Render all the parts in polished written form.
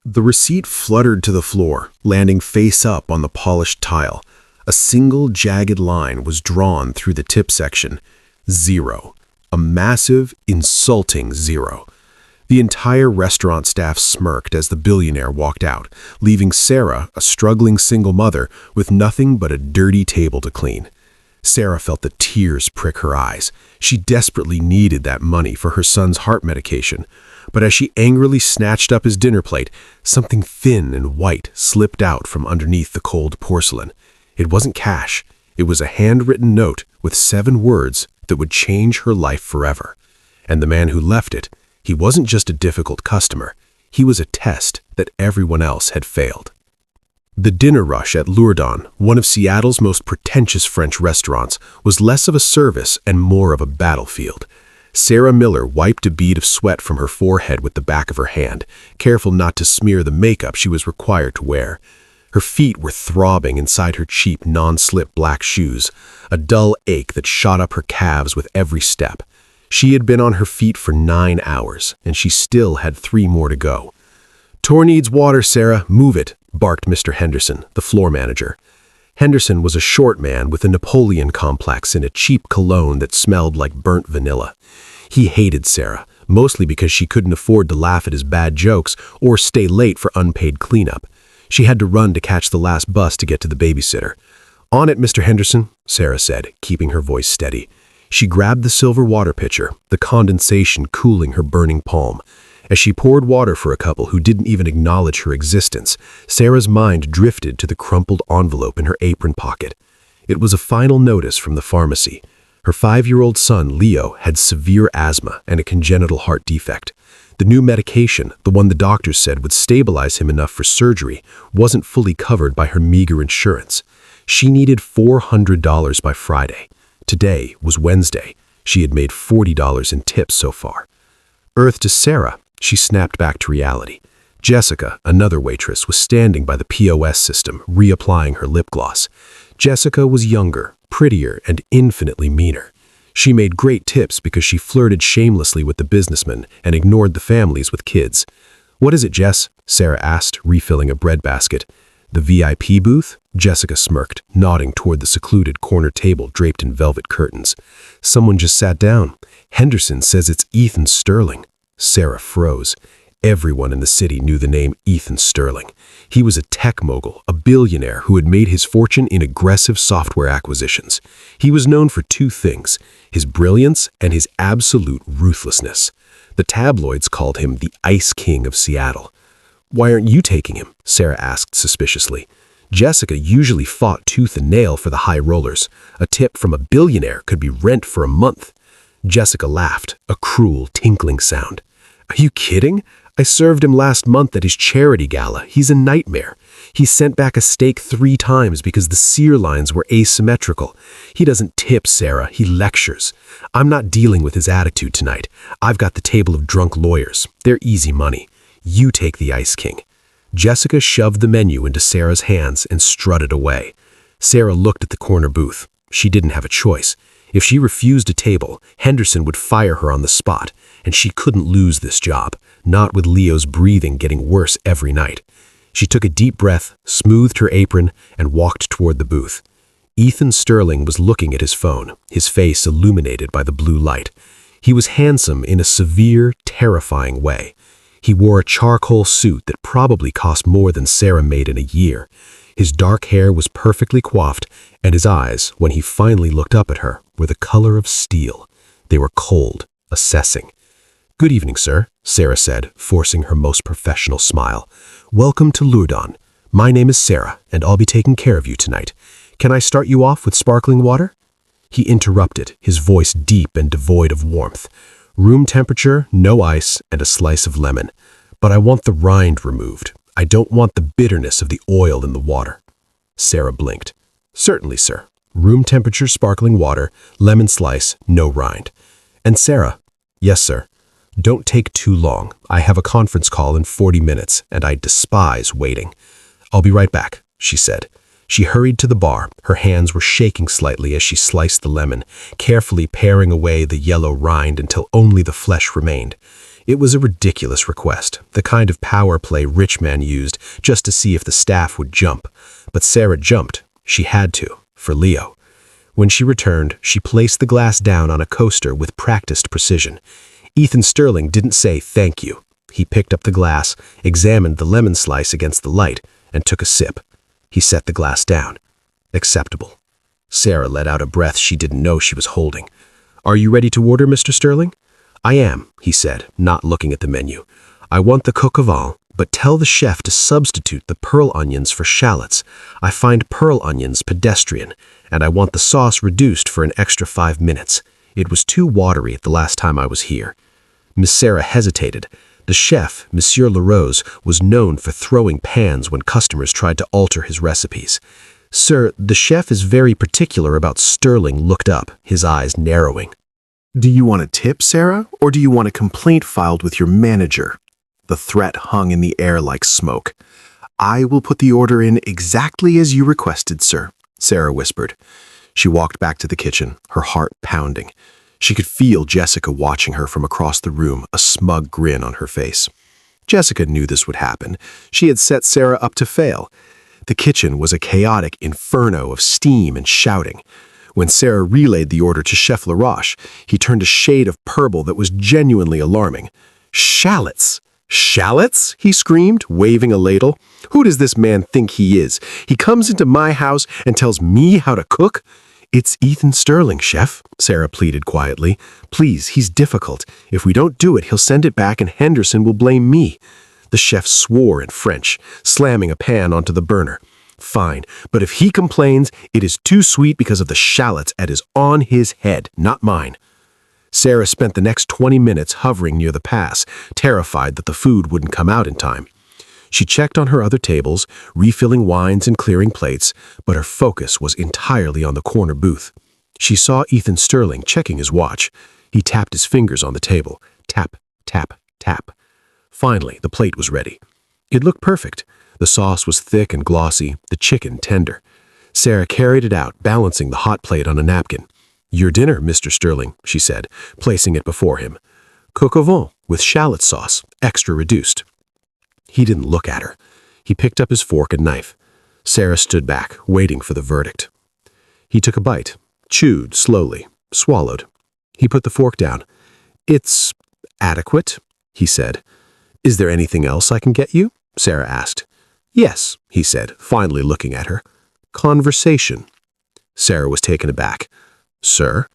The receipt fluttered to the floor, landing face up on the polished tile. A single jagged line was drawn through the tip section. 0. A massive, insulting 0. The entire restaurant staff smirked as the billionaire walked out, leaving Sarah, a struggling single mother, with nothing but a dirty table to clean. Sarah felt the tears prick her eyes. She desperately needed that money for her son's heart medication. But as she angrily snatched up his dinner plate, something thin and white slipped out from underneath the cold porcelain. It wasn't cash. It was a handwritten note with 7 words that would change her life forever. And the man who left it, he wasn't just a difficult customer. He was a test that everyone else had failed. The dinner rush at Lourdon, one of Seattle's most pretentious French restaurants, was less of a service and more of a battlefield. Sarah Miller wiped a bead of sweat from her forehead with the back of her hand, careful not to smear the makeup she was required to wear. Her feet were throbbing inside her cheap, non-slip black shoes, a dull ache that shot up her calves with every step. She had been on her feet for 9 hours, and she still had 3 more to go. "Tour needs water, Sarah. Move it," barked Mr. Henderson, the floor manager. Henderson was a short man with a Napoleon complex and a cheap cologne that smelled like burnt vanilla. He hated Sarah, mostly because she couldn't afford to laugh at his bad jokes or stay late for unpaid cleanup. She had to run to catch the last bus to get to the babysitter. "On it, Mr. Henderson," Sarah said, keeping her voice steady. She grabbed the silver water pitcher, the condensation cooling her burning palm. As she poured water for a couple who didn't even acknowledge her existence, Sarah's mind drifted to the crumpled envelope in her apron pocket. It was a final notice from the pharmacy. Her 5-year-old son, Leo, had severe asthma and a congenital heart defect. The new medication, the one the doctors said would stabilize him enough for surgery, wasn't fully covered by her meager insurance. She needed $400 by Friday. Today was Wednesday. She had made $40 in tips so far. Earth to Sarah, she snapped back to reality. Jessica, another waitress, was standing by the POS system, reapplying her lip gloss. Jessica was younger, prettier, and infinitely meaner. She made great tips because she flirted shamelessly with the businessmen and ignored the families with kids. "What is it, Jess?" Sarah asked, refilling a bread basket. "The VIP booth?" Jessica smirked, nodding toward the secluded corner table draped in velvet curtains. "Someone just sat down. Henderson says it's Ethan Sterling." Sarah froze. Everyone in the city knew the name Ethan Sterling. He was a tech mogul, a billionaire who had made his fortune in aggressive software acquisitions. He was known for 2 things, his brilliance and his absolute ruthlessness. The tabloids called him the Ice King of Seattle. "Why aren't you taking him?" Sarah asked suspiciously. Jessica usually fought tooth and nail for the high rollers. A tip from a billionaire could be rent for a month. Jessica laughed, a cruel, tinkling sound. "Are you kidding? I served him last month at his charity gala. He's a nightmare. He sent back a steak 3 times because the sear lines were asymmetrical. He doesn't tip, Sarah. He lectures. I'm not dealing with his attitude tonight. I've got the table of drunk lawyers. They're easy money. You take the Ice King." Jessica shoved the menu into Sarah's hands and strutted away. Sarah looked at the corner booth. She didn't have a choice. If she refused a table, Henderson would fire her on the spot, and she couldn't lose this job, not with Leo's breathing getting worse every night. She took a deep breath, smoothed her apron, and walked toward the booth. Ethan Sterling was looking at his phone, his face illuminated by the blue light. He was handsome in a severe, terrifying way. He wore a charcoal suit that probably cost more than Sarah made in a year. His dark hair was perfectly coiffed, and his eyes, when he finally looked up at her, were the color of steel. They were cold, assessing. "Good evening, sir," Sarah said, forcing her most professional smile. "Welcome to Lourdon. My name is Sarah, and I'll be taking care of you tonight. Can I start you off with sparkling water?" He interrupted, his voice deep and devoid of warmth. "Room temperature, no ice, and a slice of lemon. But I want the rind removed. I don't want the bitterness of the oil in the water." Sarah blinked. "Certainly, sir. Room temperature sparkling water, lemon slice, no rind." "And Sarah?" "Yes, sir. Don't take too long. I have a conference call in 40 minutes, and I despise waiting." "I'll be right back," she said. She hurried to the bar. Her hands were shaking slightly as she sliced the lemon, carefully paring away the yellow rind until only the flesh remained. It was a ridiculous request, the kind of power play rich men used just to see if the staff would jump. But Sarah jumped. She had to, for Leo. When she returned, she placed the glass down on a coaster with practiced precision. Ethan Sterling didn't say thank you. He picked up the glass, examined the lemon slice against the light, and took a sip. He set the glass down. Acceptable. Sarah let out a breath she didn't know she was holding. "Are you ready to order, Mr. Sterling?" "I am," he said, not looking at the menu. "I want the coq au vin, but tell the chef to substitute the pearl onions for shallots. I find pearl onions pedestrian, and I want the sauce reduced for an extra 5 minutes. It was too watery the last time I was here." Miss Sarah hesitated. The chef, Monsieur LaRose, was known for throwing pans when customers tried to alter his recipes. "Sir, the chef is very particular about." Sterling looked up, his eyes narrowing. "Do you want a tip, Sarah, or do you want a complaint filed with your manager?" The threat hung in the air like smoke. "I will put the order in exactly as you requested, sir," Sarah whispered. She walked back to the kitchen, her heart pounding. She could feel Jessica watching her from across the room, a smug grin on her face. Jessica knew this would happen. She had set Sarah up to fail. The kitchen was a chaotic inferno of steam and shouting. When Sarah relayed the order to Chef Laroche, he turned a shade of purple that was genuinely alarming. "Shallots! Shallots?" he screamed, waving a ladle. "Who does this man think he is? He comes into my house and tells me how to cook?" "It's Ethan Sterling, Chef," Sarah pleaded quietly. "Please, he's difficult. If we don't do it, he'll send it back and Henderson will blame me." The chef swore in French, slamming a pan onto the burner. "Fine, but if he complains, it is too sweet because of the shallots and is on his head, not mine." Sarah spent the next 20 minutes hovering near the pass, terrified that the food wouldn't come out in time. She checked on her other tables, refilling wines and clearing plates, but her focus was entirely on the corner booth. She saw Ethan Sterling checking his watch. He tapped his fingers on the table. Tap, tap, tap. Finally, the plate was ready. It looked perfect. The sauce was thick and glossy, the chicken tender. Sarah carried it out, balancing the hot plate on a napkin. "Your dinner, Mr. Sterling," she said, placing it before him. "Coq au vin with shallot sauce, extra reduced." He didn't look at her. He picked up his fork and knife. Sarah stood back, waiting for the verdict. He took a bite, chewed slowly, swallowed. He put the fork down. "It's adequate," he said. "Is there anything else I can get you?" Sarah asked. "Yes," he said, finally looking at her. "Conversation." Sarah was taken aback. "Sir?"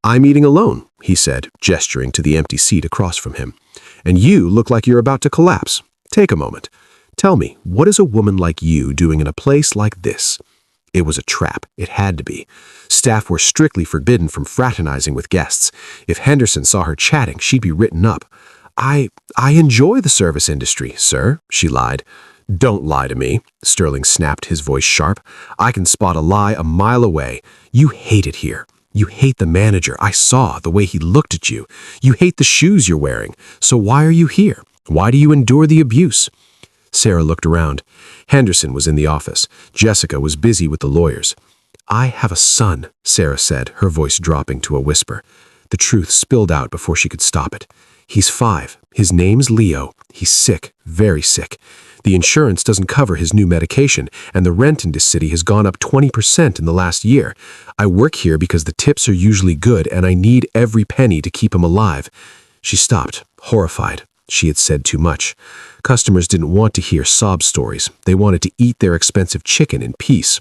"I'm eating alone," he said, gesturing to the empty seat across from him. "And you look like you're about to collapse. Take a moment. Tell me, what is a woman like you doing in a place like this?" It was a trap. It had to be. Staff were strictly forbidden from fraternizing with guests. If Henderson saw her chatting, she'd be written up. I enjoy the service industry, sir," she lied. "Don't lie to me," Sterling snapped, his voice sharp. "I can spot a lie a mile away. You hate it here. You hate the manager. I saw the way he looked at you. You hate the shoes you're wearing. So why are you here? Why do you endure the abuse?" Sarah looked around. Henderson was in the office. Jessica was busy with the lawyers. "I have a son," Sarah said, her voice dropping to a whisper. The truth spilled out before she could stop it. "He's 5. His name's Leo. He's sick, very sick. The insurance doesn't cover his new medication, and the rent in this city has gone up 20% in the last year. I work here because the tips are usually good, and I need every penny to keep him alive." She stopped, horrified. She had said too much. Customers didn't want to hear sob stories. They wanted to eat their expensive chicken in peace.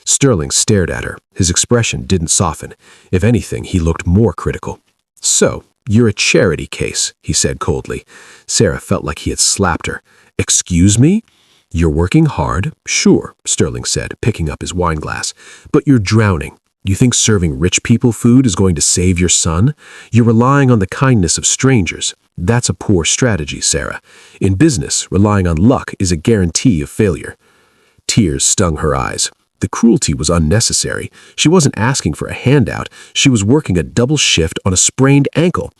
Sterling stared at her. His expression didn't soften. If anything, he looked more critical. "So, you're a charity case," he said coldly. Sarah felt like he had slapped her. "Excuse me? You're working hard, sure," Sterling said, picking up his wine glass. "But you're drowning. You think serving rich people food is going to save your son? You're relying on the kindness of strangers. That's a poor strategy, Sarah. In business, relying on luck is a guarantee of failure." Tears stung her eyes. The cruelty was unnecessary. She wasn't asking for a handout. She was working a double shift on a sprained ankle.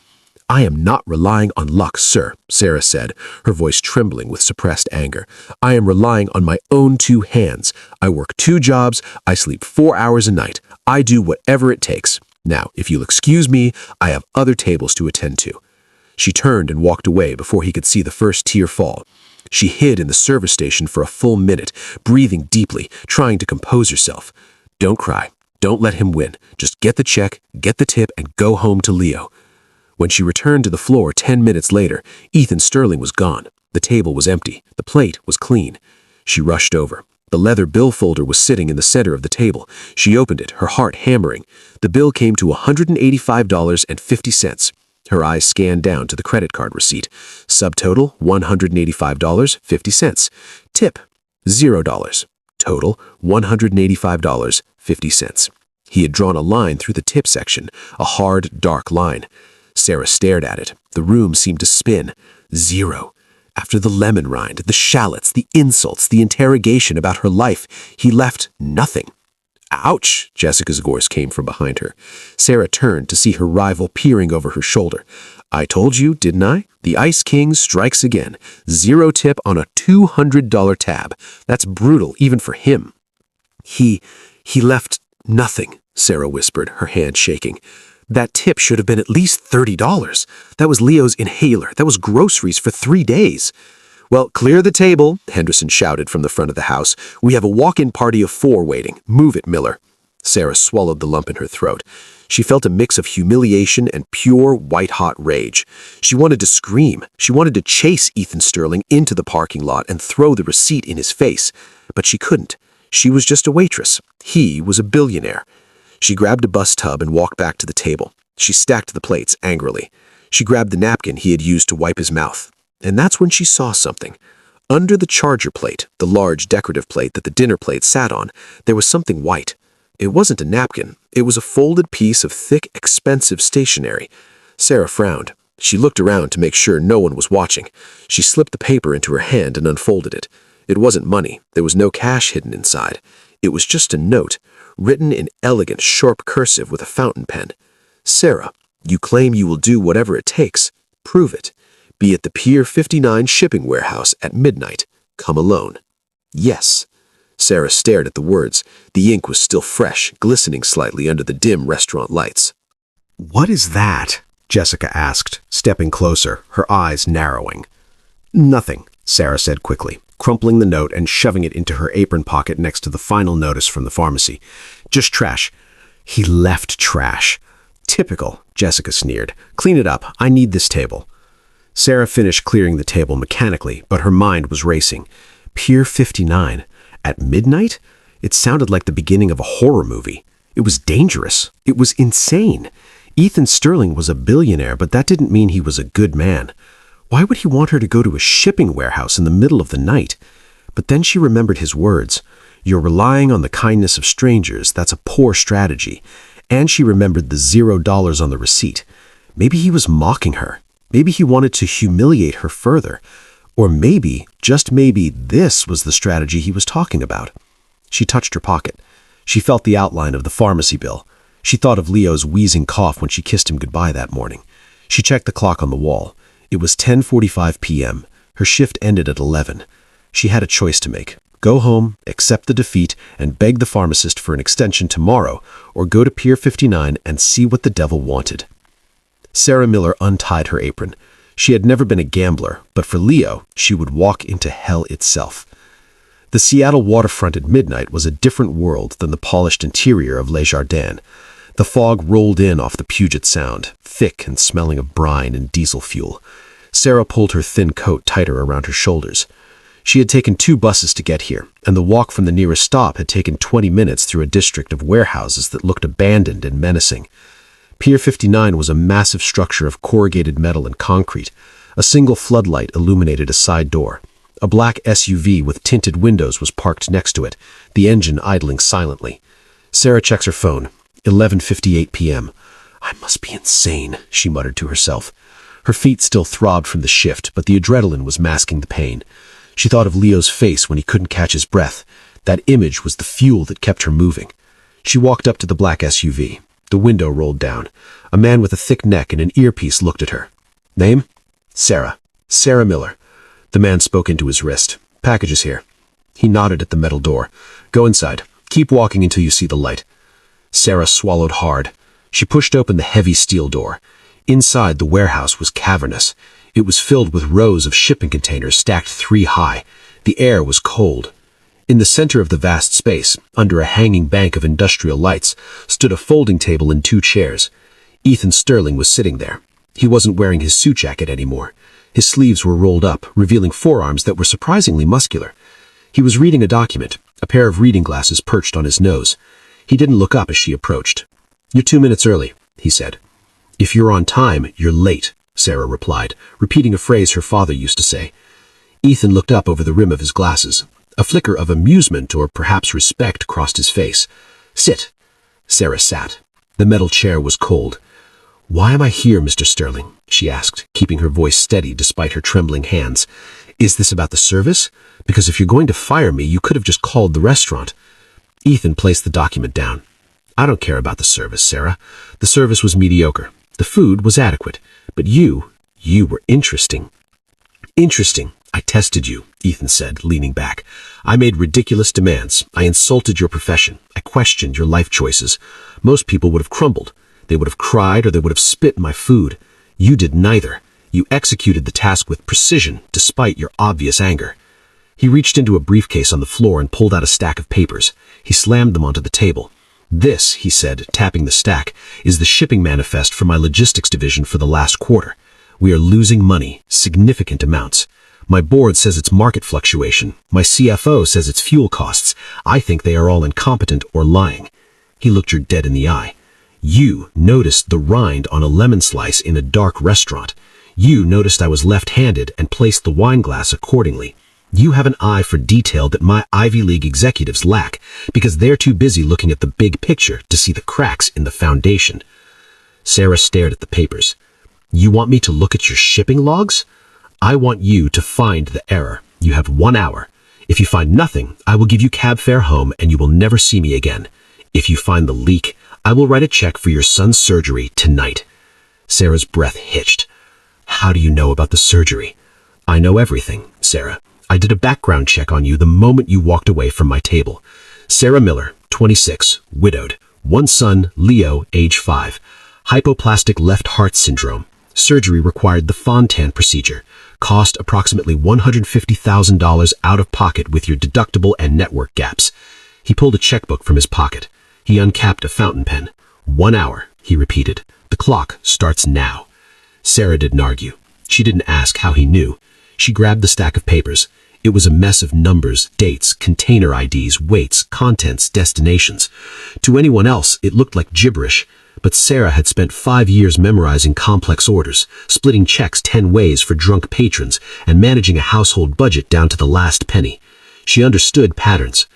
"I am not relying on luck, sir," Sarah said, her voice trembling with suppressed anger. "I am relying on my own 2 hands. I work 2 jobs. I sleep 4 hours a night. I do whatever it takes. Now, if you'll excuse me, I have other tables to attend to." She turned and walked away before he could see the first tear fall. She hid in the service station for a full minute, breathing deeply, trying to compose herself. Don't cry. Don't let him win. Just get the check, get the tip, and go home to Leo. When she returned to the floor 10 minutes later, Ethan Sterling was gone. The table was empty. The plate was clean. She rushed over. The leather bill folder was sitting in the center of the table. She opened it, her heart hammering. The bill came to $185.50. Her eyes scanned down to the credit card receipt. Subtotal, $185.50. Tip, $0. Total, $185.50. He had drawn a line through the tip section, a hard, dark line. Sarah stared at it. The room seemed to spin. 0. After the lemon rind, the shallots, the insults, the interrogation about her life, he left nothing. Ouch! Jessica's voice came from behind her. Sarah turned to see her rival peering over her shoulder. I told you, didn't I? The Ice King strikes again. 0 tip on a $200 tab. That's brutal, even for him. He left nothing, Sarah whispered, her hand shaking. That tip should have been at least $30. That was Leo's inhaler. That was groceries for 3 days. Well, clear the table, Henderson shouted from the front of the house. We have a walk-in party of 4 waiting. Move it, Miller. Sarah swallowed the lump in her throat. She felt a mix of humiliation and pure white-hot rage. She wanted to scream. She wanted to chase Ethan Sterling into the parking lot and throw the receipt in his face. But she couldn't. She was just a waitress. He was a billionaire. She grabbed a bus tub and walked back to the table. She stacked the plates angrily. She grabbed the napkin he had used to wipe his mouth. And that's when she saw something. Under the charger plate, the large decorative plate that the dinner plate sat on, there was something white. It wasn't a napkin. It was a folded piece of thick, expensive stationery. Sarah frowned. She looked around to make sure no one was watching. She slipped the paper into her hand and unfolded it. It wasn't money. There was no cash hidden inside. It was just a note, written in elegant, sharp cursive with a fountain pen. Sarah, you claim you will do whatever it takes. Prove it. Be at the Pier 59 shipping warehouse at midnight. Come alone. Yes. Sarah stared at the words. The ink was still fresh, glistening slightly under the dim restaurant lights. What is that? Jessica asked, stepping closer, her eyes narrowing. Nothing, Sarah said quickly, crumpling the note and shoving it into her apron pocket next to the final notice from the pharmacy. Just trash. He left trash. Typical, Jessica sneered. Clean it up. I need this table. Sarah finished clearing the table mechanically, but her mind was racing. Pier 59. At midnight? It sounded like the beginning of a horror movie. It was dangerous. It was insane. Ethan Sterling was a billionaire, but that didn't mean he was a good man. Why would he want her to go to a shipping warehouse in the middle of the night? But then she remembered his words. You're relying on the kindness of strangers. That's a poor strategy. And she remembered the $0 on the receipt. Maybe he was mocking her. Maybe he wanted to humiliate her further. Or maybe, just maybe, this was the strategy he was talking about. She touched her pocket. She felt the outline of the pharmacy bill. She thought of Leo's wheezing cough when she kissed him goodbye that morning. She checked the clock on the wall. It was 10:45 p.m. Her shift ended at 11. She had a choice to make. Go home, accept the defeat, and beg the pharmacist for an extension tomorrow, or go to Pier 59 and see what the devil wanted. Sarah Miller untied her apron. She had never been a gambler, but for Leo, she would walk into hell itself. The Seattle waterfront at midnight was a different world than the polished interior of Les Jardins. The fog rolled in off the Puget Sound, thick and smelling of brine and diesel fuel. Sarah pulled her thin coat tighter around her shoulders. She had taken 2 buses to get here, and the walk from the nearest stop had taken 20 minutes through a district of warehouses that looked abandoned and menacing. Pier 59 was a massive structure of corrugated metal and concrete. A single floodlight illuminated a side door. A black SUV with tinted windows was parked next to it, the engine idling silently. Sarah checks her phone. 11:58 p.m. I must be insane, she muttered to herself. Her feet still throbbed from the shift, but the adrenaline was masking the pain. She thought of Leo's face when he couldn't catch his breath. That image was the fuel that kept her moving. She walked up to the black SUV. The window rolled down. A man with a thick neck and an earpiece looked at her. Name? Sarah. Sarah Miller. The man spoke into his wrist. Packages here. He nodded at the metal door. Go inside. Keep walking until you see the light. Sarah swallowed hard. She pushed open the heavy steel door. Inside, the warehouse was cavernous. It was filled with rows of shipping containers stacked 3 high. The air was cold. In the center of the vast space, under a hanging bank of industrial lights, stood a folding table and 2 chairs. Ethan Sterling was sitting there. He wasn't wearing his suit jacket anymore. His sleeves were rolled up, revealing forearms that were surprisingly muscular. He was reading a document, a pair of reading glasses perched on his nose. He didn't look up as she approached. "You're 2 minutes early," he said. "If you're on time, you're late," Sarah replied, repeating a phrase her father used to say. Ethan looked up over the rim of his glasses. A flicker of amusement or perhaps respect crossed his face. "Sit." Sarah sat. The metal chair was cold. "Why am I here, Mr. Sterling?" she asked, keeping her voice steady despite her trembling hands. "Is this about the service? Because if you're going to fire me, you could have just called the restaurant." Ethan placed the document down. "I don't care about the service, Sarah. The service was mediocre. The food was adequate. But you were interesting." "Interesting. I tested you," Ethan said, leaning back. "I made ridiculous demands. I insulted your profession. I questioned your life choices. Most people would have crumbled. They would have cried or they would have spit in my food. You did neither. You executed the task with precision, despite your obvious anger." He reached into a briefcase on the floor and pulled out a stack of papers. He slammed them onto the table. "This," he said, tapping the stack, "is the shipping manifest for my logistics division for the last quarter. We are losing money, significant amounts. My board says it's market fluctuation. My CFO says it's fuel costs. I think they are all incompetent or lying." He looked her dead in the eye. "You noticed the rind on a lemon slice in a dark restaurant. You noticed I was left-handed and placed the wine glass accordingly. You have an eye for detail that my Ivy League executives lack because they're too busy looking at the big picture to see the cracks in the foundation." Sarah stared at the papers. "You want me to look at your shipping logs? I want you to find the error. You have 1 hour. If you find nothing, I will give you cab fare home and you will never see me again. If you find the leak, I will write a check for your son's surgery tonight." Sarah's breath hitched. "How do you know about the surgery?" "I know everything, Sarah. I did a background check on you the moment you walked away from my table. Sarah Miller, 26, widowed. 1 son, Leo, age 5. Hypoplastic left heart syndrome. Surgery required the Fontan procedure. Cost approximately $150,000 out of pocket with your deductible and network gaps." He pulled a checkbook from his pocket. He uncapped a fountain pen. 1 hour, he repeated. "The clock starts now." Sarah didn't argue. She didn't ask how he knew. She grabbed the stack of papers. It was a mess of numbers, dates, container IDs, weights, contents, destinations. To anyone else, it looked like gibberish, but Sarah had spent 5 years memorizing complex orders, splitting checks 10 ways for drunk patrons, and managing a household budget down to the last penny. She understood patterns.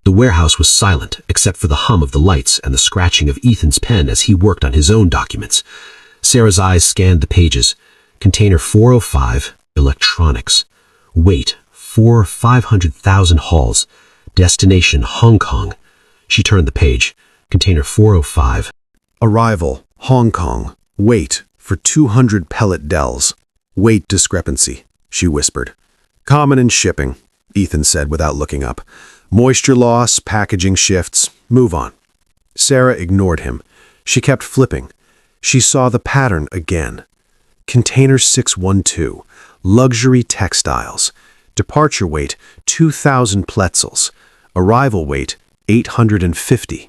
The warehouse was silent, except for the hum of the lights and the scratching of Ethan's pen as he worked on his own documents. Sarah's eyes scanned the pages. Container 405, electronics. Weight, 500,000 hauls. Destination, Hong Kong. She turned the page. Container 405. Arrival, Hong Kong. Weight for 200 pellet dells. Weight discrepancy, she whispered. "Common in shipping," Ethan said without looking up. "Moisture loss, packaging shifts, move on." Sarah ignored him. She kept flipping. She saw the pattern again. Container 612, luxury textiles. Departure weight, 2,000 pretzels. Arrival weight, 850.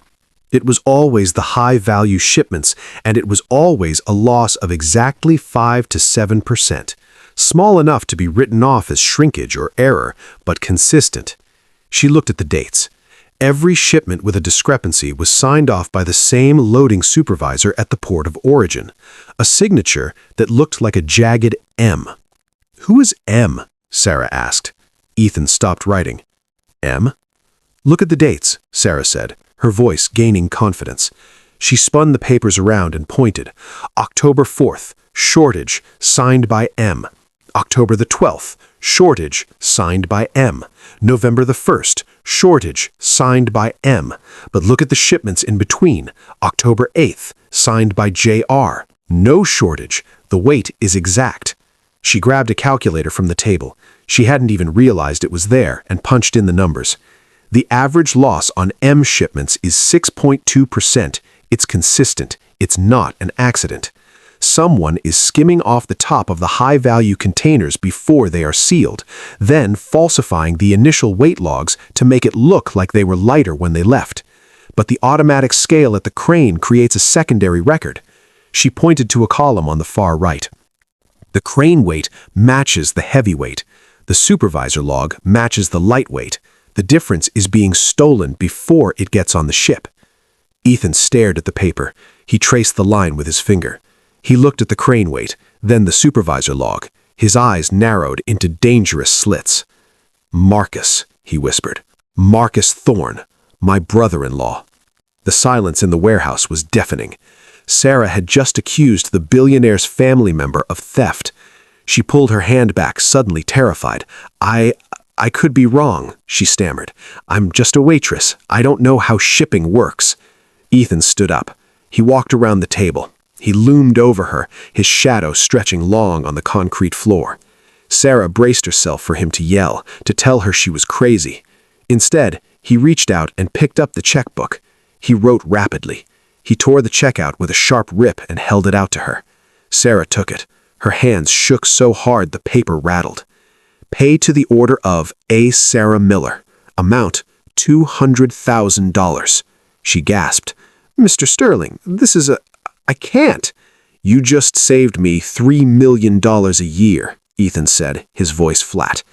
It was always the high-value shipments, and it was always a loss of exactly 5 to 7%. Small enough to be written off as shrinkage or error, but consistent. She looked at the dates. Every shipment with a discrepancy was signed off by the same loading supervisor at the port of origin, a signature that looked like a jagged M. "Who is M?" Sarah asked. Ethan stopped writing. "M?" "Look at the dates," Sarah said, her voice gaining confidence. She spun the papers around and pointed. October 4th, shortage, signed by M. October the 12th, shortage, signed by M. November the 1st, shortage, signed by M. But look at the shipments in between. October 8th, signed by JR. No shortage. The weight is exact. She grabbed a calculator from the table. She hadn't even realized it was there and punched in the numbers. The average loss on M shipments is 6.2%. It's consistent. It's not an accident. Someone is skimming off the top of the high-value containers before they are sealed, then falsifying the initial weight logs to make it look like they were lighter when they left. But the automatic scale at the crane creates a secondary record. She pointed to a column on the far right. The crane weight matches the heavy weight. The supervisor log matches the lightweight. The difference is being stolen before it gets on the ship. Ethan stared at the paper. He traced the line with his finger. He looked at the crane weight, then the supervisor log. His eyes narrowed into dangerous slits. "Marcus," he whispered. "Marcus Thorne, my brother-in-law." The silence in the warehouse was deafening. Sarah had just accused the billionaire's family member of theft. She pulled her hand back, suddenly terrified. I could be wrong," she stammered. "I'm just a waitress. I don't know how shipping works." Ethan stood up. He walked around the table. He loomed over her, his shadow stretching long on the concrete floor. Sarah braced herself for him to yell, to tell her she was crazy. Instead, he reached out and picked up the checkbook. He wrote rapidly. He tore the check out with a sharp rip and held it out to her. Sarah took it. Her hands shook so hard the paper rattled. "Pay to the order of A. Sarah Miller. Amount $200,000. She gasped. "Mr. Sterling, this is I can't." "You just saved me $3 million a year," Ethan said, his voice flat.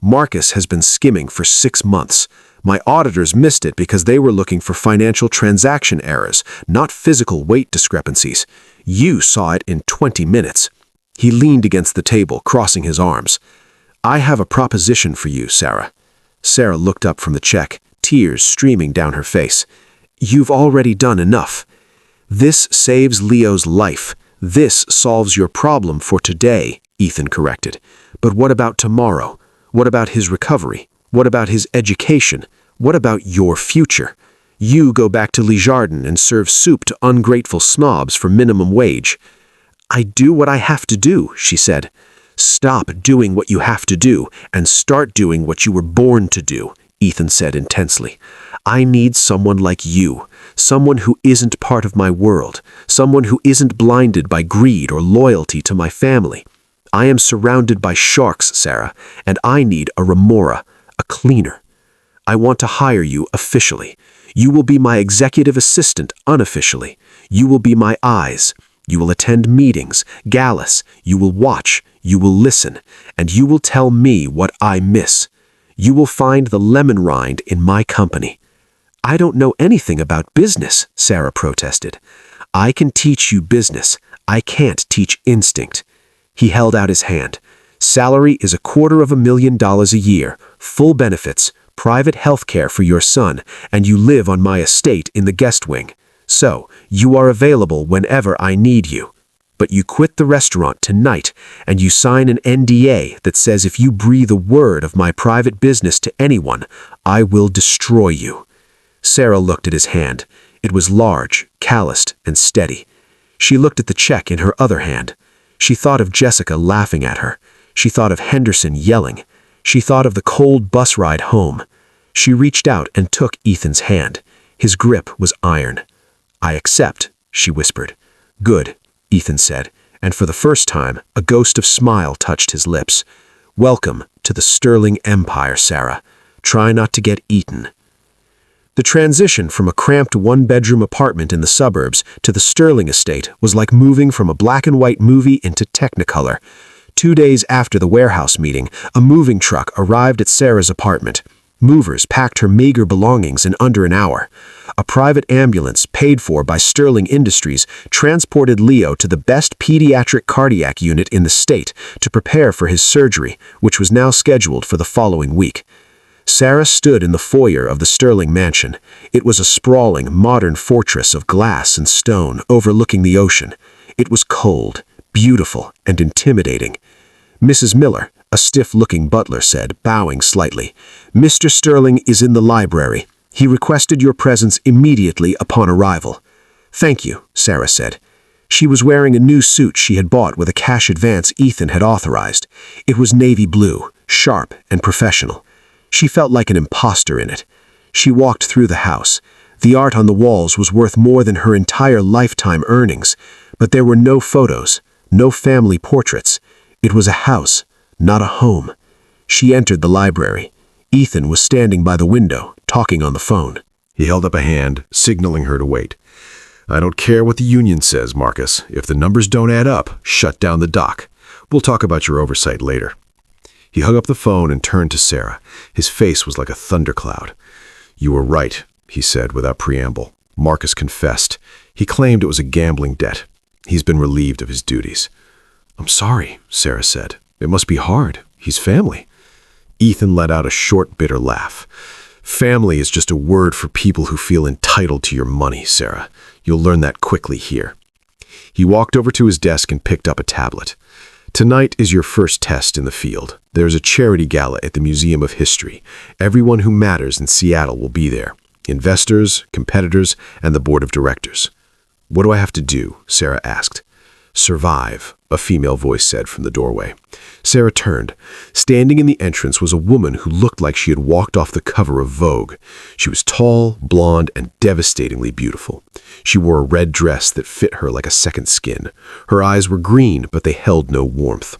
"Marcus has been skimming for 6 months. My auditors missed it because they were looking for financial transaction errors, not physical weight discrepancies. You saw it in 20 minutes. He leaned against the table, crossing his arms. "I have a proposition for you, Sarah." Sarah looked up from the check, tears streaming down her face. "You've already done enough. This saves Leo's life. This solves your problem for today," Ethan corrected. "But what about tomorrow? What about his recovery? What about his education? What about your future? You go back to Le Jardin and serve soup to ungrateful snobs for minimum wage." "I do what I have to do," she said. "Stop doing what you have to do and start doing what you were born to do," Ethan said intensely. "I need someone like you, someone who isn't part of my world, someone who isn't blinded by greed or loyalty to my family. I am surrounded by sharks, Sarah, and I need a remora, a cleaner. I want to hire you officially. You will be my executive assistant unofficially. You will be my eyes. You will attend meetings, galas. You will watch. You will listen. And you will tell me what I miss. You will find the lemon rind in my company." "I don't know anything about business," Sarah protested. "I can teach you business. I can't teach instinct." He held out his hand. "Salary is $250,000 a year, full benefits, private health care for your son, and you live on my estate in the guest wing. So, you are available whenever I need you. But you quit the restaurant tonight, and you sign an NDA that says if you breathe a word of my private business to anyone, I will destroy you." Sarah looked at his hand. It was large, calloused, and steady. She looked at the check in her other hand. She thought of Jessica laughing at her. She thought of Henderson yelling. She thought of the cold bus ride home. She reached out and took Ethan's hand. His grip was iron. "I accept," she whispered. "Good," Ethan said, and for the first time, a ghost of smile touched his lips. "Welcome to the Sterling Empire, Sarah. Try not to get eaten." The transition from a cramped one-bedroom apartment in the suburbs to the Sterling estate was like moving from a black-and-white movie into Technicolor. 2 days after the warehouse meeting, a moving truck arrived at Sarah's apartment. Movers packed her meager belongings in under an hour. A private ambulance, paid for by Sterling Industries, transported Leo to the best pediatric cardiac unit in the state to prepare for his surgery, which was now scheduled for the following week. Sarah stood in the foyer of the Sterling mansion. It was a sprawling, modern fortress of glass and stone overlooking the ocean. It was cold, beautiful, and intimidating. Mrs. Miller, a stiff-looking butler, said, bowing slightly, "Mr. Sterling is in the library. He requested your presence immediately upon arrival." "Thank you," Sarah said. She was wearing a new suit she had bought with a cash advance Ethan had authorized. It was navy blue, sharp and professional. She felt like an imposter in it. She walked through the house. The art on the walls was worth more than her entire lifetime earnings, But there were no photos, no family portraits. It was a house, not a home. She entered the library. Ethan was standing by the window, talking on the phone. He held up a hand, signaling her to wait. I don't care what the union says, Marcus. If the numbers don't add up, shut down the dock. We'll talk about your oversight later. He hung up the phone and turned to Sarah. His face was like a thundercloud. You were right, he said without preamble. Marcus confessed. He claimed it was a gambling debt. He's been relieved of his duties. I'm sorry, Sarah said. It must be hard. He's family. Ethan let out a short, bitter laugh. Family is just a word for people who feel entitled to your money, Sarah. You'll learn that quickly here. He walked over to his desk and picked up a tablet. Tonight is your first test in the field. There's a charity gala at the Museum of History. Everyone who matters in Seattle will be there. Investors, competitors, and the board of directors. What do I have to do? Sarah asked. Survive, a female voice said from the doorway. Sarah turned. Standing in the entrance was a woman who looked like she had walked off the cover of Vogue. She was tall, blonde, and devastatingly beautiful. She wore a red dress that fit her like a second skin. Her eyes were green, but they held no warmth.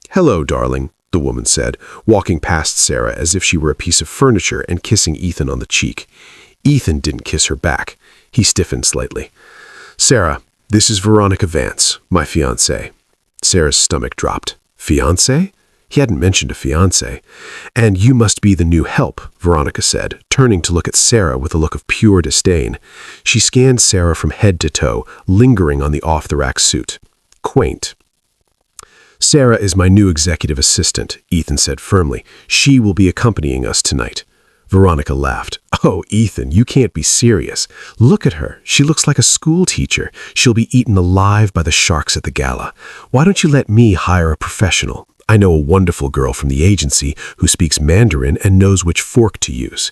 Hello, darling, the woman said, walking past Sarah as if she were a piece of furniture and kissing Ethan on the cheek. Ethan didn't kiss her back. He stiffened slightly. Sarah, this is Veronica Vance, my fiancé. Sarah's stomach dropped. Fiancé? He hadn't mentioned a fiancé. And you must be the new help, Veronica said, turning to look at Sarah with a look of pure disdain. She scanned Sarah from head to toe, lingering on the off-the-rack suit. Quaint. Sarah is my new executive assistant, Ethan said firmly. She will be accompanying us tonight. Veronica laughed. Oh, Ethan, you can't be serious. Look at her. She looks like a school teacher. She'll be eaten alive by the sharks at the gala. Why don't you let me hire a professional? I know a wonderful girl from the agency who speaks Mandarin and knows which fork to use.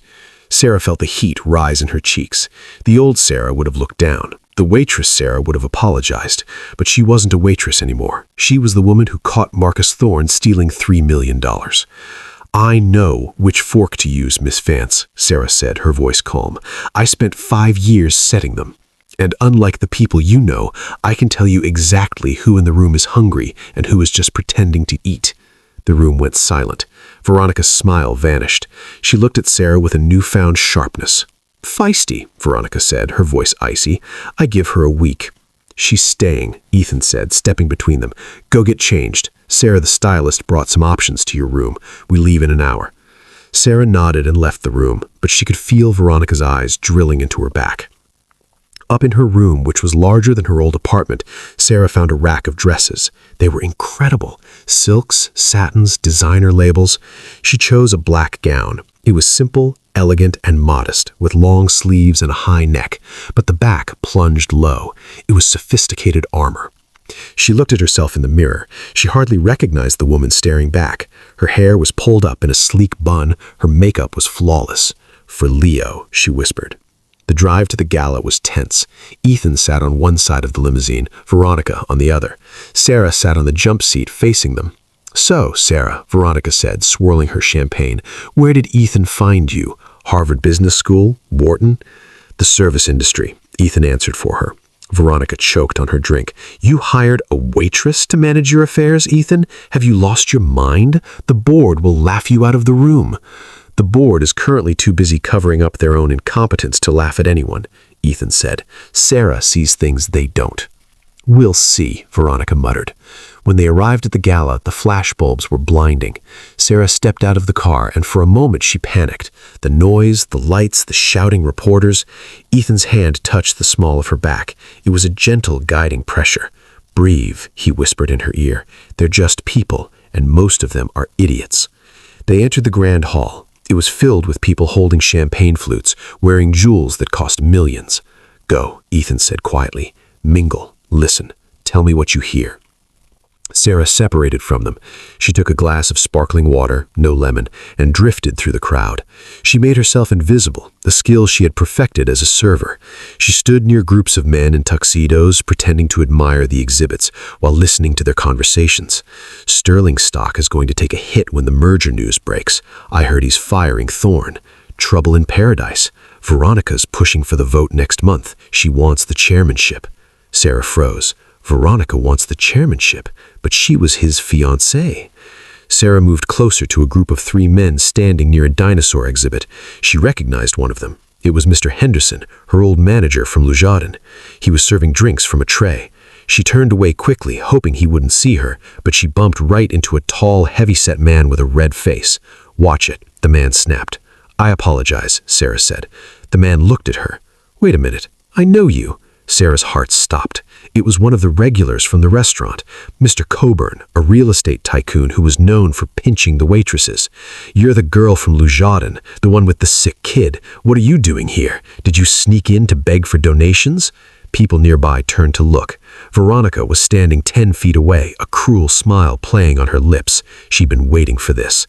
Sarah felt the heat rise in her cheeks. The old Sarah would have looked down. The waitress Sarah would have apologized, but she wasn't a waitress anymore. She was the woman who caught Marcus Thorne stealing $3 million. I know which fork to use, Miss Vance, Sarah said, her voice calm. I spent 5 years setting them. And unlike the people you know, I can tell you exactly who in the room is hungry and who is just pretending to eat. The room went silent. Veronica's smile vanished. She looked at Sarah with a newfound sharpness. Feisty, Veronica said, her voice icy. I give her a week. She's staying, Ethan said, stepping between them. Go get changed. Sarah the stylist brought some options to your room. We leave in an hour. Sarah nodded and left the room, but she could feel Veronica's eyes drilling into her back. Up in her room, which was larger than her old apartment, Sarah found a rack of dresses. They were incredible. Silks, satins, designer labels. She chose a black gown. It was simple, elegant, and modest, with long sleeves and a high neck, but the back plunged low. It was sophisticated armor. She looked at herself in the mirror. She hardly recognized the woman staring back. Her hair was pulled up in a sleek bun. Her makeup was flawless. For Leo, she whispered. The drive to the gala was tense. Ethan sat on one side of the limousine, Veronica on the other. Sarah sat on the jump seat facing them. So, Sarah, Veronica said, swirling her champagne, where did Ethan find you? Harvard Business School? Wharton? The service industry, Ethan answered for her. Veronica choked on her drink. You hired a waitress to manage your affairs, Ethan? Have you lost your mind? The board will laugh you out of the room. The board is currently too busy covering up their own incompetence to laugh at anyone, Ethan said. Sarah sees things they don't. We'll see, Veronica muttered. When they arrived at the gala, the flashbulbs were blinding. Sarah stepped out of the car, and for a moment she panicked. The noise, the lights, the shouting reporters. Ethan's hand touched the small of her back. It was a gentle, guiding pressure. Breathe, he whispered in her ear. They're just people, and most of them are idiots. They entered the grand hall. It was filled with people holding champagne flutes, wearing jewels that cost millions. Go, Ethan said quietly. Mingle. Listen. Tell me what you hear. Sarah separated from them. She took a glass of sparkling water, no lemon, and drifted through the crowd. She made herself invisible, the skill she had perfected as a server. She stood near groups of men in tuxedos, pretending to admire the exhibits while listening to their conversations. Sterling stock is going to take a hit when the merger news breaks. I heard he's firing Thorne. Trouble in paradise. Veronica's pushing for the vote next month. She wants the chairmanship. Sarah froze. Veronica wants the chairmanship, but she was his fiancée. Sarah moved closer to a group of 3 men standing near a dinosaur exhibit. She recognized one of them. It was Mr. Henderson, her old manager from Lujardin. He was serving drinks from a tray. She turned away quickly, hoping he wouldn't see her, but she bumped right into a tall, heavy-set man with a red face. "Watch it," the man snapped. "I apologize," Sarah said. The man looked at her. "Wait a minute, I know you." Sarah's heart stopped. It was one of the regulars from the restaurant, Mr. Coburn, a real estate tycoon who was known for pinching the waitresses. "You're the girl from Lujardin, the one with the sick kid. What are you doing here? Did you sneak in to beg for donations?" People nearby turned to look. Veronica was standing 10 feet away, a cruel smile playing on her lips. She'd been waiting for this.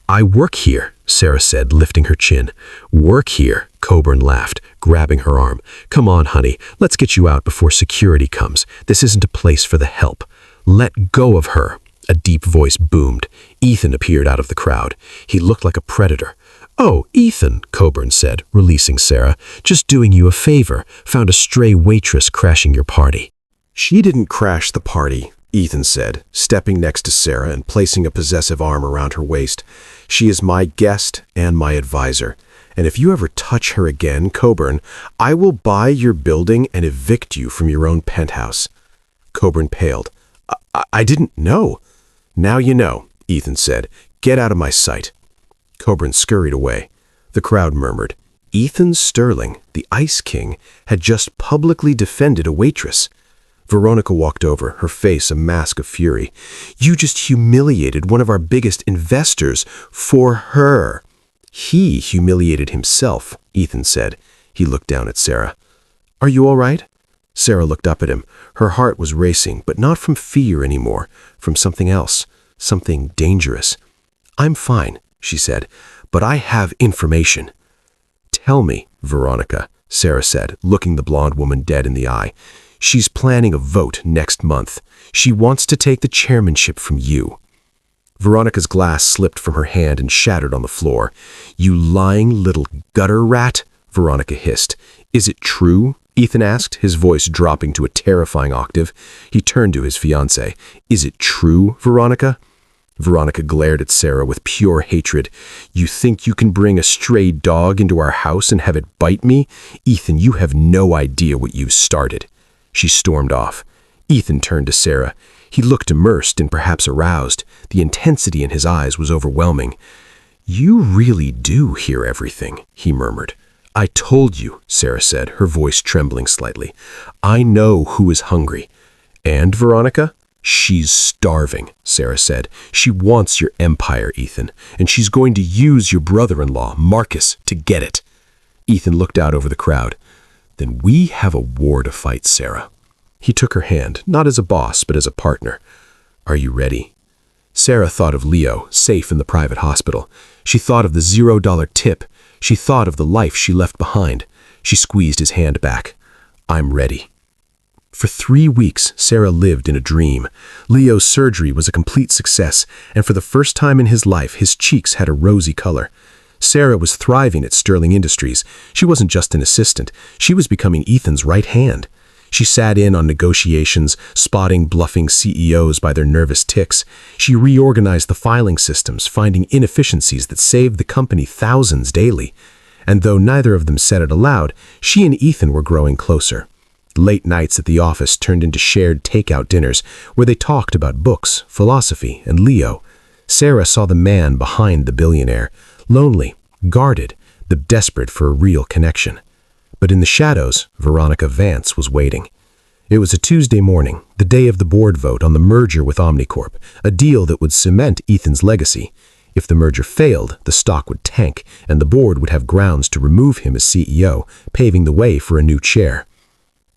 I work here," Sarah said, lifting her chin. "Work here?" Coburn laughed, grabbing her arm. "Come on, honey, let's get you out before security comes. This isn't a place for the help." "Let go of her," a deep voice boomed. Ethan appeared out of the crowd. He looked like a predator. "Oh, Ethan," Coburn said, releasing Sarah. "Just doing you a favor. Found a stray waitress crashing your party." "She didn't crash the party," Ethan said, stepping next to Sarah and placing a possessive arm around her waist. "She is my guest and my advisor. And if you ever touch her again, Coburn, I will buy your building and evict you from your own penthouse." Coburn paled. I didn't know." "Now you know," Ethan said. "Get out of my sight." Coburn scurried away. The crowd murmured. Ethan Sterling, the Ice King, had just publicly defended a waitress. Veronica walked over, her face a mask of fury. "You just humiliated one of our biggest investors for her." "He humiliated himself," Ethan said. He looked down at Sarah. "Are you all right?" Sarah looked up at him. Her heart was racing, but not from fear anymore, from something else, something dangerous. "I'm fine," she said, "but I have information." "Tell me, Veronica," Sarah said, looking the blonde woman dead in the eye. "She's planning a vote next month. She wants to take the chairmanship from you." Veronica's glass slipped from her hand and shattered on the floor. "You lying little gutter rat," Veronica hissed. "Is it true?" Ethan asked, his voice dropping to a terrifying octave. He turned to his fiancée. "Is it true, Veronica?" Veronica glared at Sarah with pure hatred. "You think you can bring a stray dog into our house and have it bite me? Ethan, you have no idea what you've started." She stormed off. Ethan turned to Sarah. He looked immersed and perhaps aroused. The intensity in his eyes was overwhelming. "You really do hear everything," he murmured. "I told you," Sarah said, her voice trembling slightly. "I know who is hungry." "And, Veronica?" "She's starving," Sarah said. "She wants your empire, Ethan, and she's going to use your brother-in-law, Marcus, to get it." Ethan looked out over the crowd. "Then we have a war to fight, Sarah." He took her hand, not as a boss, but as a partner. "Are you ready?" Sarah thought of Leo, safe in the private hospital. She thought of the $0 tip. She thought of the life she left behind. She squeezed his hand back. "I'm ready." For 3 weeks, Sarah lived in a dream. Leo's surgery was a complete success, and for the first time in his life, his cheeks had a rosy color. Sarah was thriving at Sterling Industries. She wasn't just an assistant. She was becoming Ethan's right hand. She sat in on negotiations, spotting bluffing CEOs by their nervous tics. She reorganized the filing systems, finding inefficiencies that saved the company thousands daily. And though neither of them said it aloud, she and Ethan were growing closer. Late nights at the office turned into shared takeout dinners where they talked about books, philosophy, and Leo. Sarah saw the man behind the billionaire, lonely, guarded, but desperate for a real connection. But in the shadows, Veronica Vance was waiting. It was a Tuesday morning, the day of the board vote on the merger with Omnicorp, a deal that would cement Ethan's legacy. If the merger failed, the stock would tank, and the board would have grounds to remove him as CEO, paving the way for a new chair.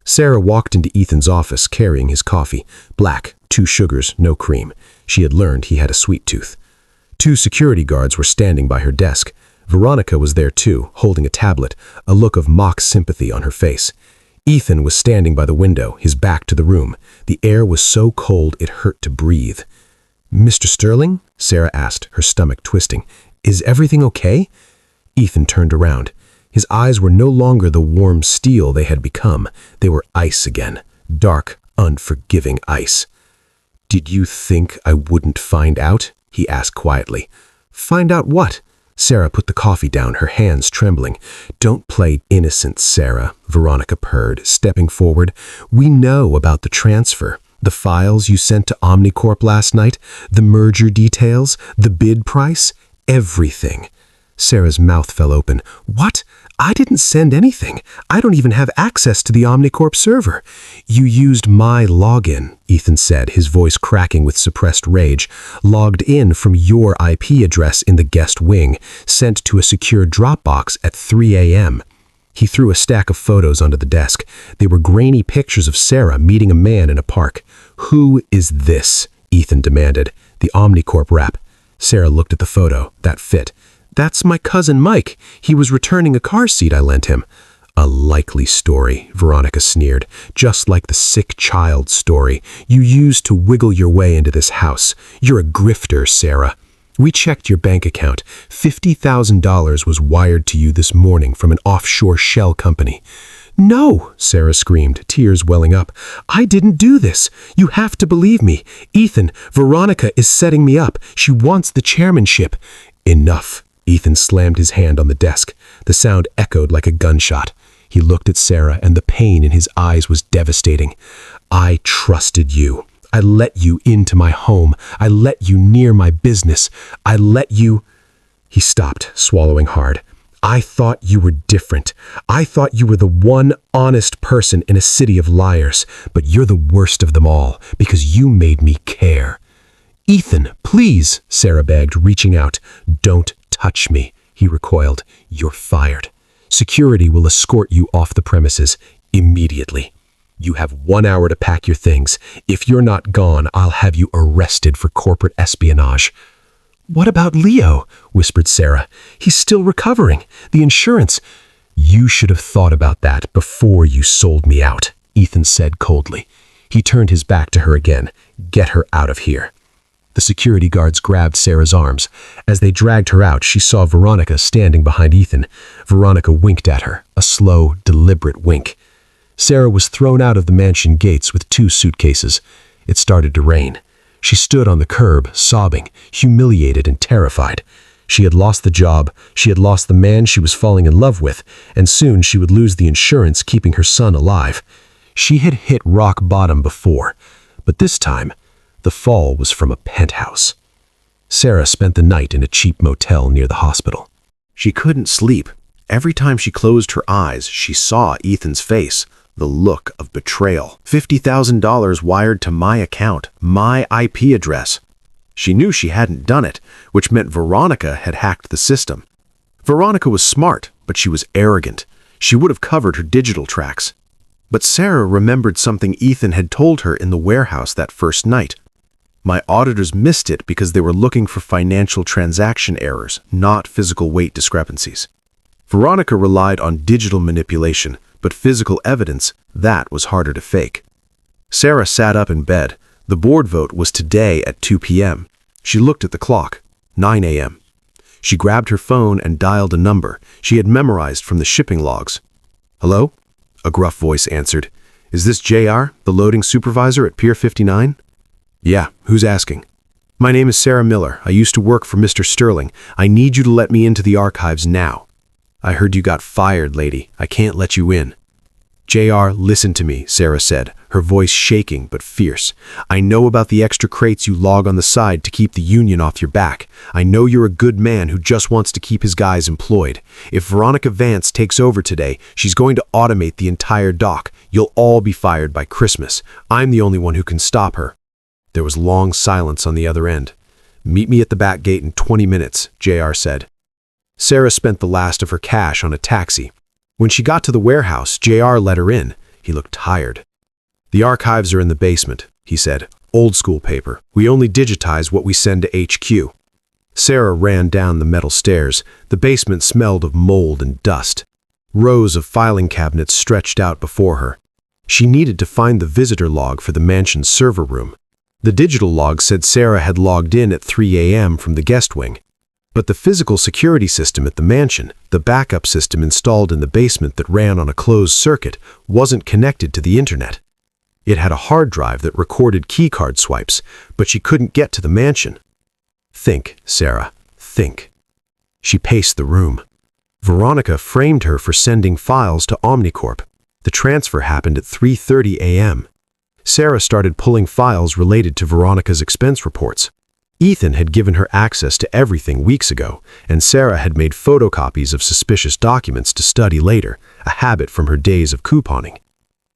Sarah walked into Ethan's office carrying his coffee, black, 2 sugars, no cream. She had learned he had a sweet tooth. 2 security guards were standing by her desk. Veronica was there too, holding a tablet, a look of mock sympathy on her face. Ethan was standing by the window, his back to the room. The air was so cold it hurt to breathe. "Mr. Sterling?" Sarah asked, her stomach twisting. "Is everything okay?" Ethan turned around. His eyes were no longer the warm steel they had become. They were ice again, dark, unforgiving ice. "Did you think I wouldn't find out?" he asked quietly. "Find out what?" Sarah put the coffee down, her hands trembling. "Don't play innocent, Sarah," Veronica purred, stepping forward. "We know about the transfer. The files you sent to Omnicorp last night, the merger details, the bid price, everything." Sarah's mouth fell open. "What? I didn't send anything. I don't even have access to the Omnicorp server." "You used my login," Ethan said, his voice cracking with suppressed rage. "Logged in from your IP address in the guest wing, sent to a secure Dropbox at 3 a.m. He threw a stack of photos onto the desk. They were grainy pictures of Sarah meeting a man in a park. "Who is this?" Ethan demanded. "The Omnicorp rep." Sarah looked at the photo. That fit. "That's my cousin Mike. He was returning a car seat I lent him." "A likely story," Veronica sneered. "Just like the sick child story you used to wiggle your way into this house. You're a grifter, Sarah. We checked your bank account. $50,000 was wired to you this morning from an offshore shell company." "No," Sarah screamed, tears welling up. "I didn't do this. You have to believe me. Ethan, Veronica is setting me up. She wants the chairmanship." "Enough." Ethan slammed his hand on the desk. The sound echoed like a gunshot. He looked at Sarah, and the pain in his eyes was devastating. "I trusted you. I let you into my home. I let you near my business. I let you—" He stopped, swallowing hard. "I thought you were different. I thought you were the one honest person in a city of liars. But you're the worst of them all, because you made me care." "Ethan, please," Sarah begged, reaching out. "Don't touch me," he recoiled. "You're fired. Security will escort you off the premises immediately. You have 1 hour to pack your things. If you're not gone, I'll have you arrested for corporate espionage." "What about Leo?" whispered Sarah. "He's still recovering. The insurance—" "You should have thought about that before you sold me out," Ethan said coldly. He turned his back to her again. "Get her out of here." The security guards grabbed Sarah's arms. As they dragged her out, she saw Veronica standing behind Ethan. Veronica winked at her, a slow, deliberate wink. Sarah was thrown out of the mansion gates with 2 suitcases. It started to rain. She stood on the curb, sobbing, humiliated and terrified. She had lost the job, she had lost the man she was falling in love with, and soon she would lose the insurance keeping her son alive. She had hit rock bottom before, but this time, the fall was from a penthouse. Sarah spent the night in a cheap motel near the hospital. She couldn't sleep. Every time she closed her eyes, she saw Ethan's face. The look of betrayal. $50,000 wired to my account, my IP address. She knew she hadn't done it, which meant Veronica had hacked the system. Veronica was smart, but she was arrogant. She would have covered her digital tracks. But Sarah remembered something Ethan had told her in the warehouse that first night. "My auditors missed it because they were looking for financial transaction errors, not physical weight discrepancies." Veronica relied on digital manipulation, but physical evidence, that was harder to fake. Sarah sat up in bed. The board vote was today at 2 p.m. She looked at the clock, 9 a.m. She grabbed her phone and dialed a number she had memorized from the shipping logs. "Hello?" A gruff voice answered. "Is this JR, the loading supervisor at Pier 59? "Yeah, who's asking?" "My name is Sarah Miller. I used to work for Mr. Sterling. I need you to let me into the archives now." "I heard you got fired, lady. I can't let you in." "JR, listen to me," Sarah said, her voice shaking but fierce. "I know about the extra crates you log on the side to keep the union off your back. I know you're a good man who just wants to keep his guys employed. If Veronica Vance takes over today, she's going to automate the entire dock. You'll all be fired by Christmas. I'm the only one who can stop her." There was long silence on the other end. "Meet me at the back gate in 20 minutes, JR said. Sarah spent the last of her cash on a taxi. When she got to the warehouse, JR let her in. He looked tired. "The archives are in the basement," he said. "Old school paper. We only digitize what we send to HQ." Sarah ran down the metal stairs. The basement smelled of mold and dust. Rows of filing cabinets stretched out before her. She needed to find the visitor log for the mansion's server room. The digital log said Sarah had logged in at 3 a.m. from the guest wing. But the physical security system at the mansion, the backup system installed in the basement that ran on a closed circuit, wasn't connected to the internet. It had a hard drive that recorded keycard swipes, but she couldn't get to the mansion. Think, Sarah, think. She paced the room. Veronica framed her for sending files to Omnicorp. The transfer happened at 3:30 a.m. Sarah started pulling files related to Veronica's expense reports. Ethan had given her access to everything weeks ago, and Sarah had made photocopies of suspicious documents to study later, a habit from her days of couponing.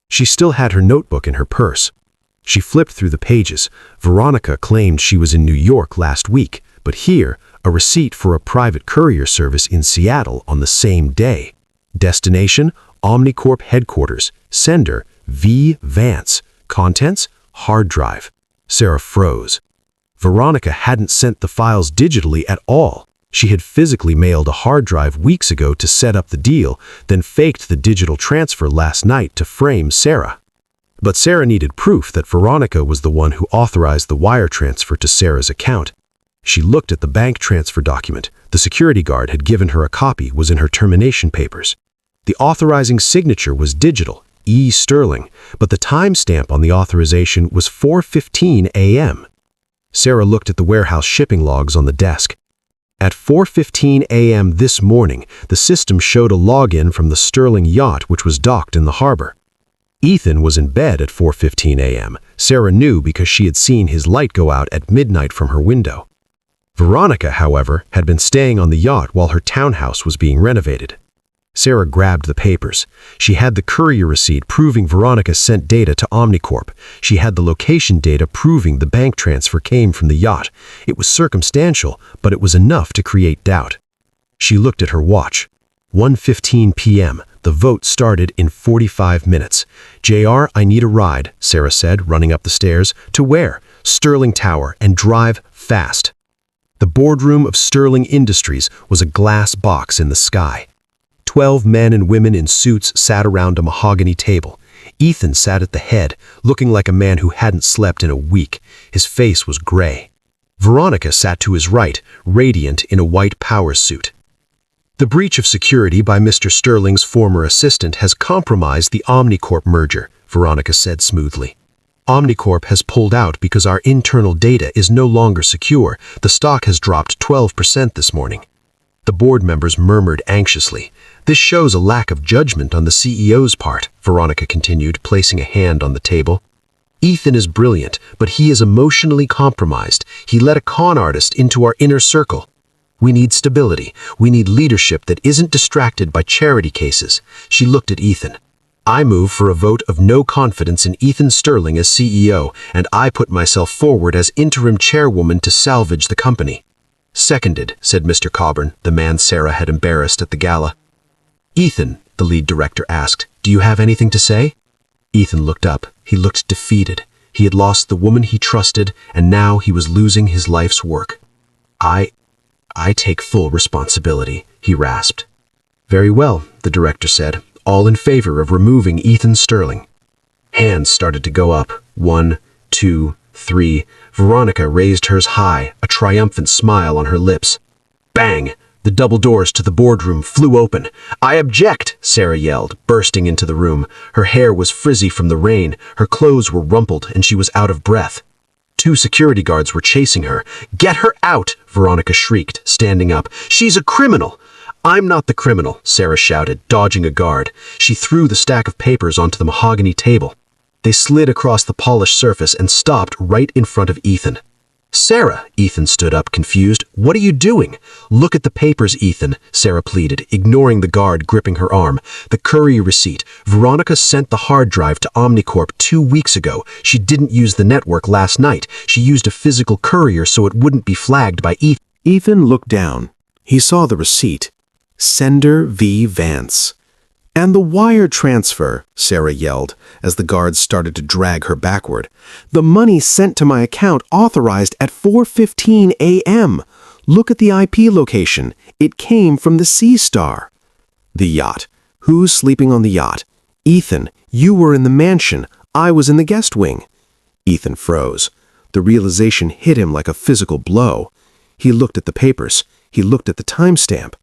She still had her notebook in her purse. She flipped through the pages. Veronica claimed she was in New York last week, but here, a receipt for a private courier service in Seattle on the same day. Destination, Omnicorp headquarters. Sender, V. Vance. Contents, hard drive. Sarah froze. Veronica hadn't sent the files digitally at all. She had physically mailed a hard drive weeks ago to set up the deal, then faked the digital transfer last night to frame Sarah. But Sarah needed proof that Veronica was the one who authorized the wire transfer to Sarah's account. She looked at the bank transfer document. The security guard had given her a copy, was in her termination papers. The authorizing signature was digital, E. Sterling, but the timestamp on the authorization was 4:15 a.m. Sarah looked at the warehouse shipping logs on the desk. At 4:15 a.m. this morning, the system showed a login from the Sterling yacht which was docked in the harbor. Ethan was in bed at 4:15 a.m. Sarah knew because she had seen his light go out at midnight from her window. Veronica, however, had been staying on the yacht while her townhouse was being renovated. Sarah grabbed the papers. She had the courier receipt proving Veronica sent data to Omnicorp. She had the location data proving the bank transfer came from the yacht. It was circumstantial, but it was enough to create doubt. She looked at her watch. 1:15 p.m. The vote started in 45 minutes. "JR, I need a ride," Sarah said, running up the stairs. "To where?" "Sterling Tower, and drive fast." The boardroom of Sterling Industries was a glass box in the sky. 12 men and women in suits sat around a mahogany table. Ethan sat at the head, looking like a man who hadn't slept in a week. His face was gray. Veronica sat to his right, radiant in a white power suit. "The breach of security by Mr. Sterling's former assistant has compromised the Omnicorp merger," Veronica said smoothly. "Omnicorp has pulled out because our internal data is no longer secure. The stock has dropped 12% this morning." The board members murmured anxiously. "This shows a lack of judgment on the CEO's part," Veronica continued, placing a hand on the table. "Ethan is brilliant, but he is emotionally compromised. He let a con artist into our inner circle. We need stability. We need leadership that isn't distracted by charity cases." She looked at Ethan. "I move for a vote of no confidence in Ethan Sterling as CEO, and I put myself forward as interim chairwoman to salvage the company." "Seconded," said Mr. Coburn, the man Sarah had embarrassed at the gala. "Ethan," the lead director asked, "do you have anything to say?" Ethan looked up. He looked defeated. He had lost the woman he trusted, and now he was losing his life's work. I take full responsibility," he rasped. "Very well," the director said. "All in favor of removing Ethan Sterling?" Hands started to go up. 1, 2, 3. Veronica raised hers high, a triumphant smile on her lips. Bang! The double doors to the boardroom flew open. "I object!" Sarah yelled, bursting into the room. Her hair was frizzy from the rain, her clothes were rumpled, and she was out of breath. 2 security guards were chasing her. "Get her out!" Veronica shrieked, standing up. "She's a criminal!" "I'm not the criminal," Sarah shouted, dodging a guard. She threw the stack of papers onto the mahogany table. They slid across the polished surface and stopped right in front of Ethan. "Sarah," Ethan stood up, confused. "What are you doing?" "Look at the papers, Ethan," Sarah pleaded, ignoring the guard gripping her arm. "The courier receipt. Veronica sent the hard drive to Omnicorp 2 weeks ago. She didn't use the network last night. She used a physical courier so it wouldn't be flagged by Ethan." Ethan looked down. He saw the receipt. Sender V. Vance. "And the wire transfer," Sarah yelled, as the guards started to drag her backward. "The money sent to my account authorized at 4:15 a.m. Look at the IP location. It came from the Sea Star." "The yacht. Who's sleeping on the yacht?" "Ethan, you were in the mansion. I was in the guest wing." Ethan froze. The realization hit him like a physical blow. He looked at the papers. He looked at the timestamp.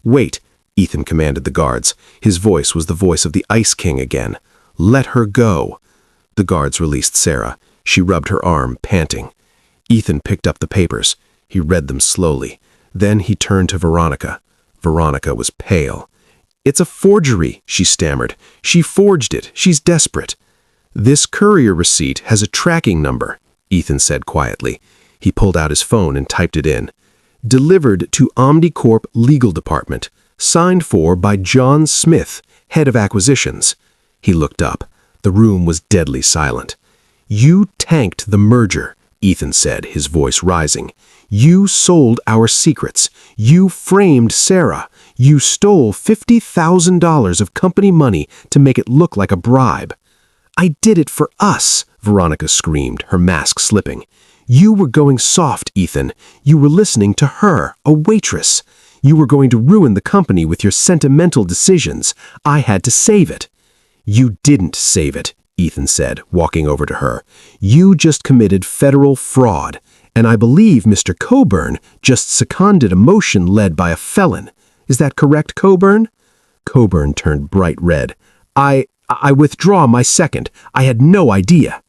"Wait," Ethan commanded the guards. His voice was the voice of the Ice King again. "Let her go." The guards released Sarah. She rubbed her arm, panting. Ethan picked up the papers. He read them slowly. Then he turned to Veronica. Veronica was pale. "It's a forgery," she stammered. "She forged it. She's desperate." "This courier receipt has a tracking number," Ethan said quietly. He pulled out his phone and typed it in. "Delivered to Omnicorp Legal Department. Signed for by John Smith, head of acquisitions." He looked up. The room was deadly silent. "You tanked the merger," Ethan said, his voice rising. "You sold our secrets. You framed Sarah. You stole $50,000 of company money to make it look like a bribe." "I did it for us," Veronica screamed, her mask slipping. "You were going soft, Ethan. You were listening to her, a waitress. You were going to ruin the company with your sentimental decisions. I had to save it." "You didn't save it," Ethan said, walking over to her. "You just committed federal fraud, and I believe Mr. Coburn just seconded a motion led by a felon. Is that correct, Coburn?" Coburn turned bright red. I withdraw my second. I had no idea."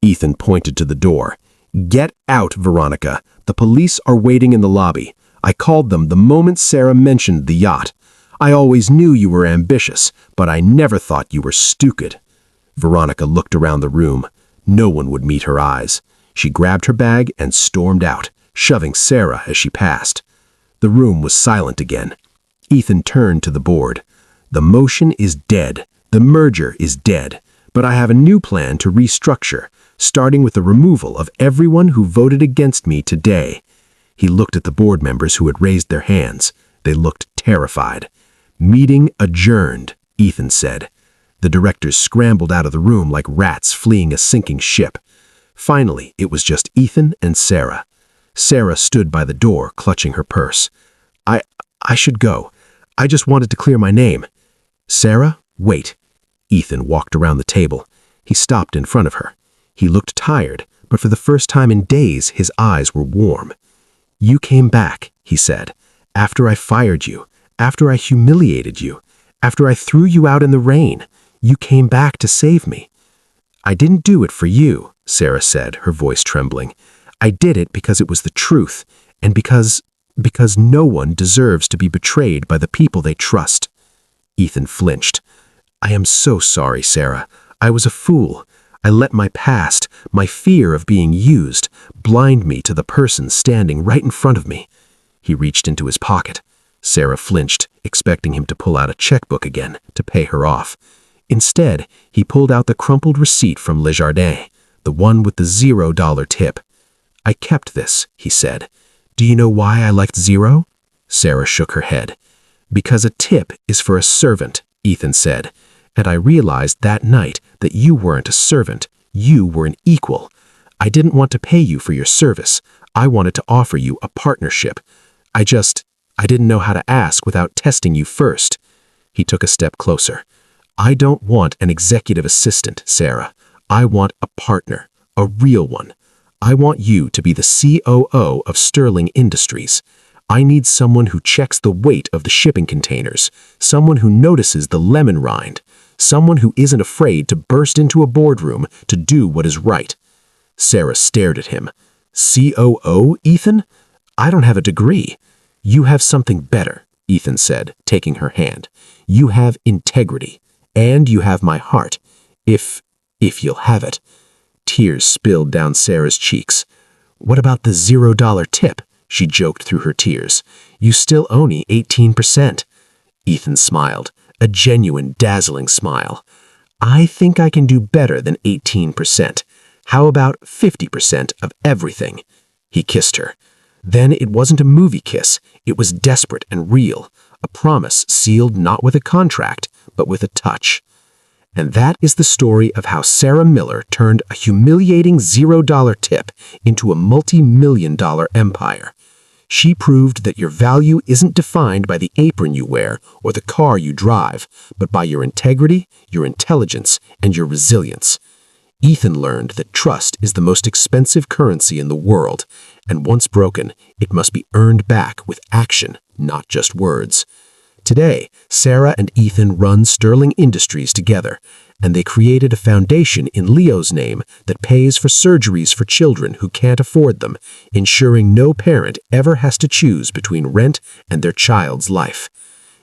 Ethan pointed to the door. "Get out, Veronica. The police are waiting in the lobby. I called them the moment Sarah mentioned the yacht. I always knew you were ambitious, but I never thought you were stupid." Veronica looked around the room. No one would meet her eyes. She grabbed her bag and stormed out, shoving Sarah as she passed. The room was silent again. Ethan turned to the board. "The motion is dead. The merger is dead. But I have a new plan to restructure, starting with the removal of everyone who voted against me today." He looked at the board members who had raised their hands. They looked terrified. "Meeting adjourned," Ethan said. The directors scrambled out of the room like rats fleeing a sinking ship. Finally, it was just Ethan and Sarah. Sarah stood by the door, clutching her purse. I should go. I just wanted to clear my name." "Sarah, wait." Ethan walked around the table. He stopped in front of her. He looked tired, but for the first time in days, his eyes were warm. "You came back," he said, "after I fired you, after I humiliated you, after I threw you out in the rain. You came back to save me." "I didn't do it for you," Sarah said, her voice trembling. "I did it because it was the truth, and because no one deserves to be betrayed by the people they trust." Ethan flinched. "I am so sorry, Sarah. I was a fool. I let my past, my fear of being used, blind me to the person standing right in front of me." He reached into his pocket. Sarah flinched, expecting him to pull out a checkbook again to pay her off. Instead, he pulled out the crumpled receipt from Le Jardin, the one with the $0 tip. "I kept this," he said. "Do you know why I liked zero?" Sarah shook her head. "Because a tip is for a servant," Ethan said. "And I realized that night that you weren't a servant. You were an equal. I didn't want to pay you for your service. I wanted to offer you a partnership. I didn't know how to ask without testing you first." He took a step closer. "I don't want an executive assistant, Sarah. I want a partner, a real one. I want you to be the COO of Sterling Industries. I need someone who checks the weight of the shipping containers, someone who notices the lemon rind, someone who isn't afraid to burst into a boardroom to do what is right." Sarah stared at him. "COO, Ethan? I don't have a degree." "You have something better," Ethan said, taking her hand. "You have integrity, and you have my heart, if you'll have it." Tears spilled down Sarah's cheeks. "What about the $0 tip?" she joked through her tears. "You still owe me 18%. Ethan smiled, a genuine, dazzling smile. "I think I can do better than 18%. How about 50% of everything?" He kissed her. Then it wasn't a movie kiss. It was desperate and real, a promise sealed not with a contract, but with a touch. And that is the story of how Sarah Miller turned a humiliating $0 tip into a multi-million-dollar empire. She proved that your value isn't defined by the apron you wear or the car you drive, but by your integrity, your intelligence, and your resilience. Ethan learned that trust is the most expensive currency in the world, and once broken, it must be earned back with action, not just words. Today, Sarah and Ethan run Sterling Industries together, and they created a foundation in Leo's name that pays for surgeries for children who can't afford them, ensuring no parent ever has to choose between rent and their child's life.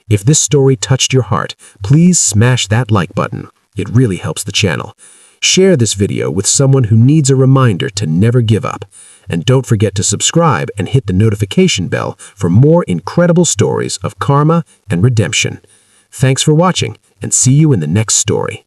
If this story touched your heart, please smash that like button. It really helps the channel. Share this video with someone who needs a reminder to never give up. And don't forget to subscribe and hit the notification bell for more incredible stories of karma and redemption. Thanks for watching, and see you in the next story.